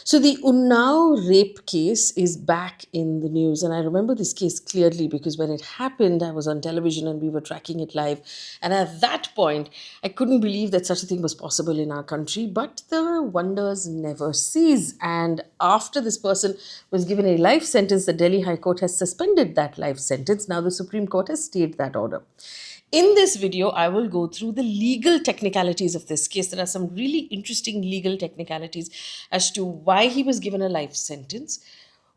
So the Unnao rape case is back in the news, and I remember this case clearly because when it happened, I was on television and we were tracking it live. And at that point, I couldn't believe that such a thing was possible in our country. But the wonders never cease. And after this person was given a life sentence, the Delhi High Court has suspended that life sentence. Now the Supreme Court has stayed that order. In this video, I will go through the legal technicalities of this case. There are some really interesting legal technicalities as to why he was given a life sentence,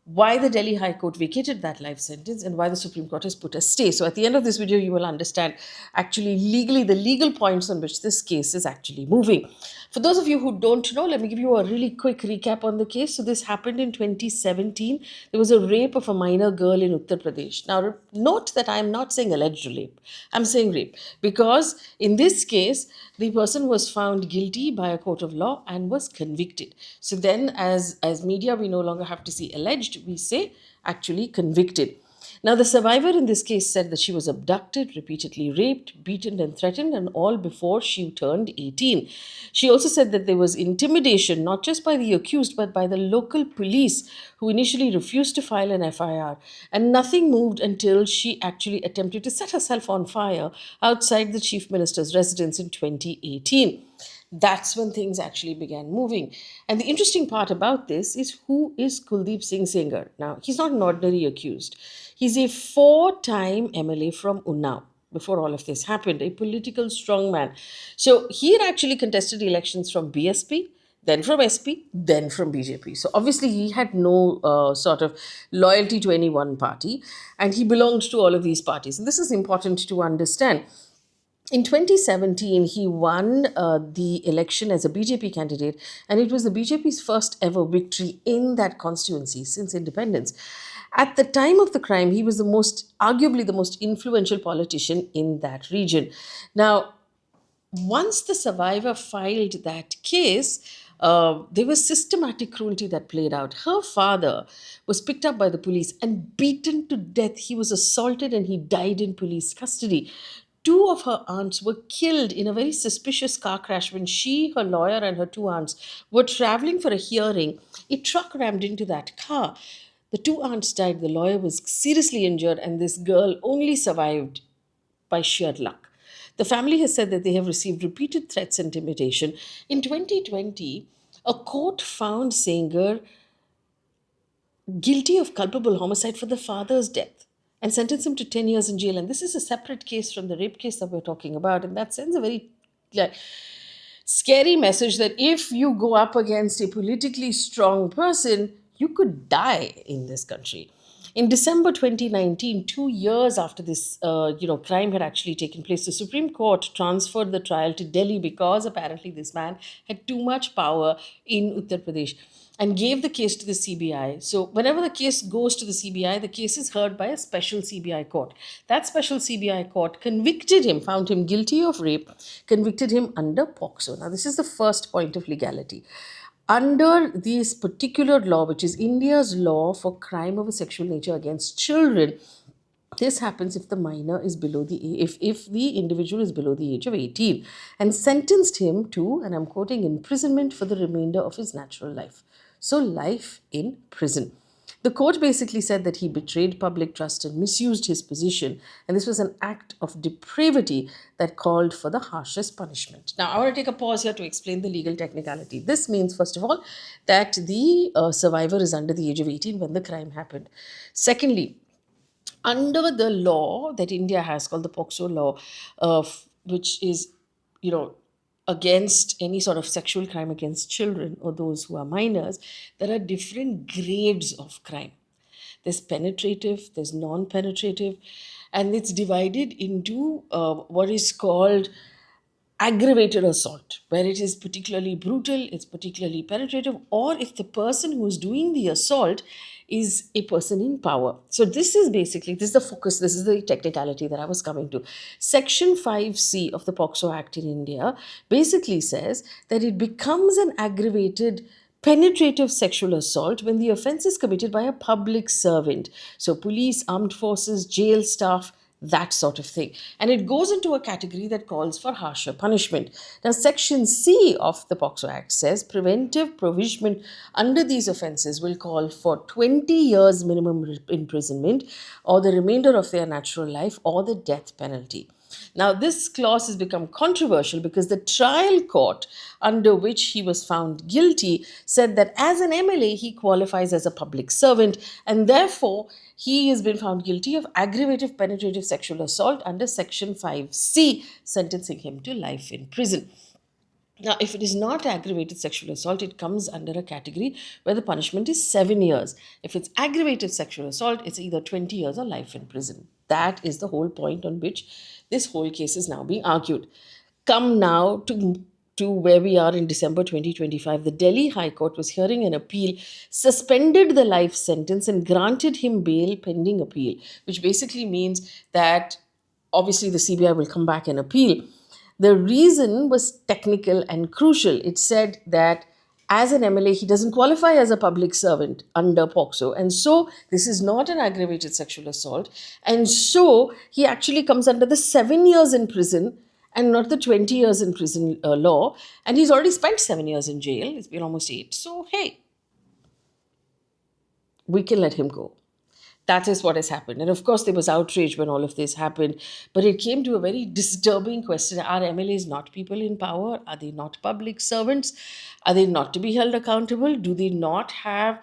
why the Delhi High Court vacated that life sentence, and why the Supreme Court has put a stay. So at the end of this video, you will understand actually legally the legal points on which this case is actually moving. For those of you who don't know, let me give you a really quick recap on the case. So this happened in 2017. There was a rape of a minor girl in Uttar Pradesh. Now, note that I am not saying alleged rape. I'm saying rape because in this case, the person was found guilty by a court of law and was convicted. So then, as media, we no longer have to say alleged, we say actually convicted. Now, the survivor in this case said that she was abducted, repeatedly raped, beaten, and threatened, and all before she turned 18. She also said that there was intimidation, not just by the accused, but by the local police, who initially refused to file an FIR. And nothing moved until she actually attempted to set herself on fire outside the chief minister's residence in 2018. That's when things actually began moving. And the interesting part about this is, who is Kuldeep Singh Sengar? Now, he's not an ordinary accused. He's a four-time MLA from Unnao before all of this happened, a political strongman. So he had actually contested elections from BSP, then from SP, then from BJP. So obviously he had no sort of loyalty to any one party, and he belonged to all of these parties. And this is important to understand. In 2017, he won the election as a BJP candidate, and it was the BJP's first ever victory in that constituency since independence. At the time of the crime, he was arguably the most influential politician in that region. Now, once the survivor filed that case, there was systematic cruelty that played out. Her father was picked up by the police and beaten to death. He was assaulted and he died in police custody. Two of her aunts were killed in a very suspicious car crash when she, her lawyer, and her two aunts were traveling for a hearing. A truck rammed into that car. The two aunts died, the lawyer was seriously injured, and this girl only survived by sheer luck. The family has said that they have received repeated threats and intimidation. In 2020, a court found Sengar guilty of culpable homicide for the father's death and sentenced him to 10 years in jail. And this is a separate case from the rape case that we're talking about. And that sends a very like, scary message that if you go up against a politically strong person, you could die in this country. In December 2019, 2 years after this, crime had actually taken place, the Supreme Court transferred the trial to Delhi because apparently this man had too much power in Uttar Pradesh and gave the case to the CBI. So whenever the case goes to the CBI, the case is heard by a special CBI court. That special CBI court convicted him, found him guilty of rape, convicted him under POXO. Now, this is the first point of legality. Under this particular law, which is India's law for crime of a sexual nature against children, this happens if the minor is below the if the individual is below the age of 18, and sentenced him to, and I'm quoting, imprisonment for the remainder of his natural life. So life in prison. The court basically said that he betrayed public trust and misused his position, and this was an act of depravity that called for the harshest punishment. Now, I want to take a pause here to explain the legal technicality. This means, first of all, that the survivor is under the age of 18 when the crime happened. Secondly, under the law that India has called the POCSO law, which is, against any sort of sexual crime against children or those who are minors, there are different grades of crime. There's penetrative, there's non-penetrative, and it's divided into what is called aggravated assault, where it is particularly brutal, it's particularly penetrative, or if the person who is doing the assault is a person in power. So this is the focus, this is the technicality that I was coming to. Section 5C of the POCSO Act in India basically says that it becomes an aggravated penetrative sexual assault when the offense is committed by a public servant. So police, armed forces, jail staff, that sort of thing. And it goes into a category that calls for harsher punishment. Now, Section C of the POCSO Act says preventive provision under these offences will call for 20 years minimum imprisonment or the remainder of their natural life or the death penalty. Now, this clause has become controversial because the trial court under which he was found guilty said that as an MLA, he qualifies as a public servant, and therefore he has been found guilty of aggravated penetrative sexual assault under Section 5C, sentencing him to life in prison. Now, if it is not aggravated sexual assault, it comes under a category where the punishment is 7 years. If it's aggravated sexual assault, it's either 20 years or life in prison. That is the whole point on which this whole case is now being argued. Come now to where we are in December 2025. The Delhi High Court was hearing an appeal, suspended the life sentence, and granted him bail pending appeal, which basically means that obviously the CBI will come back and appeal. The reason was technical and crucial. It said that as an MLA, he doesn't qualify as a public servant under POXO. And so this is not an aggravated sexual assault. And so he actually comes under the 7 years in prison and not the 20 years in prison law. And he's already spent 7 years in jail. It's been almost 8. So, hey, we can let him go. That is what has happened. And of course, there was outrage when all of this happened. But it came to a very disturbing question. Are MLAs not people in power? Are they not public servants? Are they not to be held accountable? Do they not have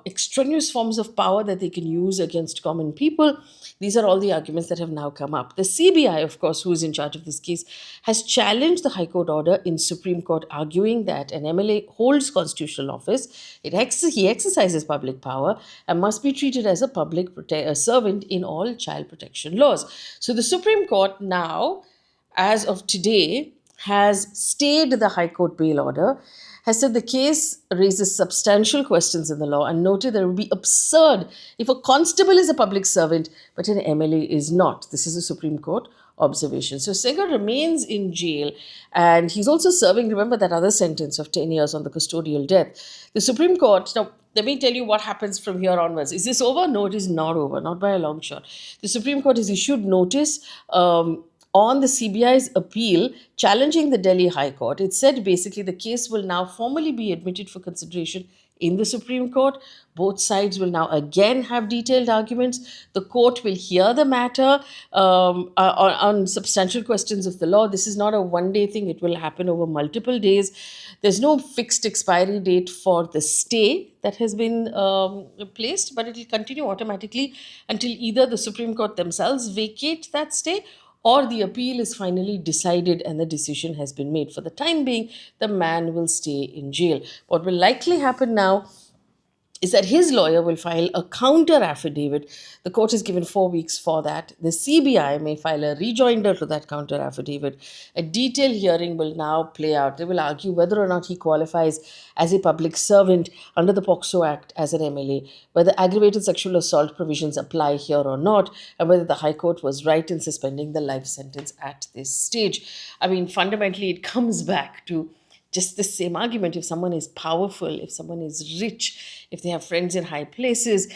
extraneous forms of power that they can use against common people? These are all the arguments that have now come up. The CBI, of course, who is in charge of this case, has challenged the High Court order in Supreme Court, arguing that an MLA holds constitutional office, he exercises public power, and must be treated as a servant in all child protection laws. So the Supreme Court now, as of today, has stayed the High Court bail order, has said the case raises substantial questions in the law, and noted that it would be absurd if a constable is a public servant but an MLA is not. This is a Supreme Court observation. So Sengar remains in jail, and he's also serving, remember, that other sentence of 10 years on the custodial death. The Supreme Court, now let me tell you what happens from here onwards. Is this over? No, it is not over, not by a long shot. The Supreme Court has issued notice on the CBI's appeal challenging the Delhi High Court. It said basically the case will now formally be admitted for consideration in the Supreme Court. Both sides will now again have detailed arguments. The court will hear the matter on substantial questions of the law. This is not a one-day thing. It will happen over multiple days. There's no fixed expiry date for the stay that has been placed, but it will continue automatically until either the Supreme Court themselves vacate that stay or the appeal is finally decided and the decision has been made. For the time being, the man will stay in jail. What will likely happen now is that his lawyer will file a counter affidavit. The court has given 4 weeks for that. The CBI may file a rejoinder to that counter affidavit. A detailed hearing will now play out. They will argue whether or not he qualifies as a public servant under the POCSO Act as an MLA, whether aggravated sexual assault provisions apply here or not, and whether the High Court was right in suspending the life sentence at this stage. I mean, fundamentally, it comes back to just the same argument. If someone is powerful, if someone is rich, if they have friends in high places,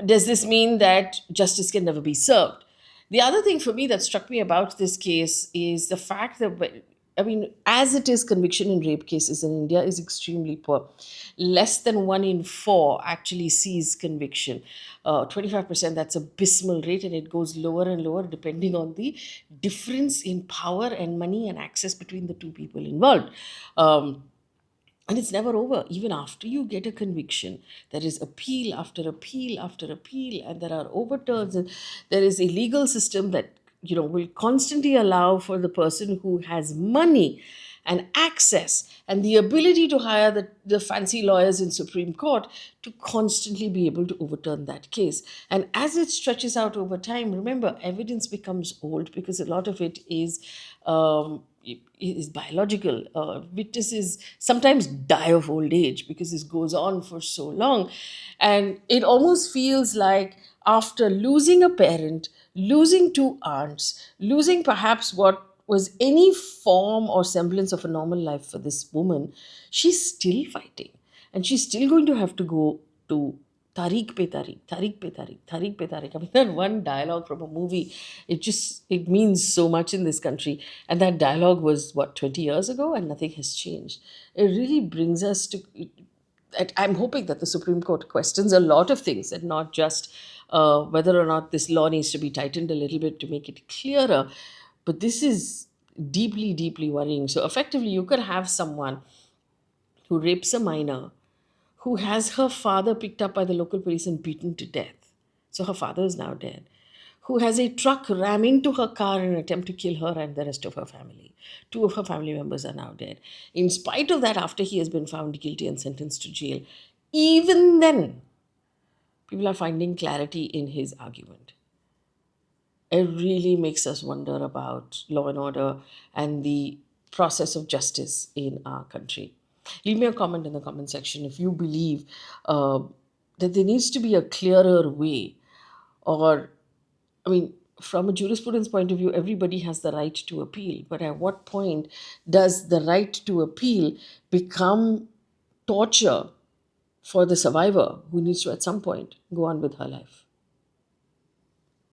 does this mean that justice can never be served? The other thing for me that struck me about this case is the fact that, I mean, as it is, conviction in rape cases in India is extremely poor. Less than 1 in 4 actually sees conviction. 25%, that's abysmal rate, and it goes lower and lower depending on the difference in power and money and access between the two people involved. And it's never over. Even after you get a conviction, there is appeal after appeal after appeal, and there are overturns. And there is a legal system that will constantly allow for the person who has money and access and the ability to hire the fancy lawyers in Supreme Court to constantly be able to overturn that case. And as it stretches out over time, remember, evidence becomes old because a lot of it is biological. Witnesses sometimes die of old age because this goes on for so long. And it almost feels like after losing a parent, losing 2 aunts, losing perhaps what was any form or semblance of a normal life for this woman, she's still fighting. And she's still going to have to go to Tariq pe Tariq, Tariq pe Tariq, Tariq pe Tariq. I mean, that one dialogue from a movie, it means so much in this country. And that dialogue was, what, 20 years ago? And nothing has changed. It really brings us to. I'm hoping that the Supreme Court questions a lot of things and not just whether or not this law needs to be tightened a little bit to make it clearer. But this is deeply, deeply worrying. So, effectively, you could have someone who rapes a minor, who has her father picked up by the local police and beaten to death. So her father is now dead. Who has a truck ram into her car in an attempt to kill her and the rest of her family. Two of her family members are now dead. In spite of that, after he has been found guilty and sentenced to jail, even then, people are finding clarity in his argument. It really makes us wonder about law and order and the process of justice in our country. Leave me a comment in the comment section if you believe uh, that there needs to be a clearer way, or, I mean, from a jurisprudence point of view, everybody has the right to appeal. But at what point does the right to appeal become torture for the survivor who needs to, at some point, go on with her life?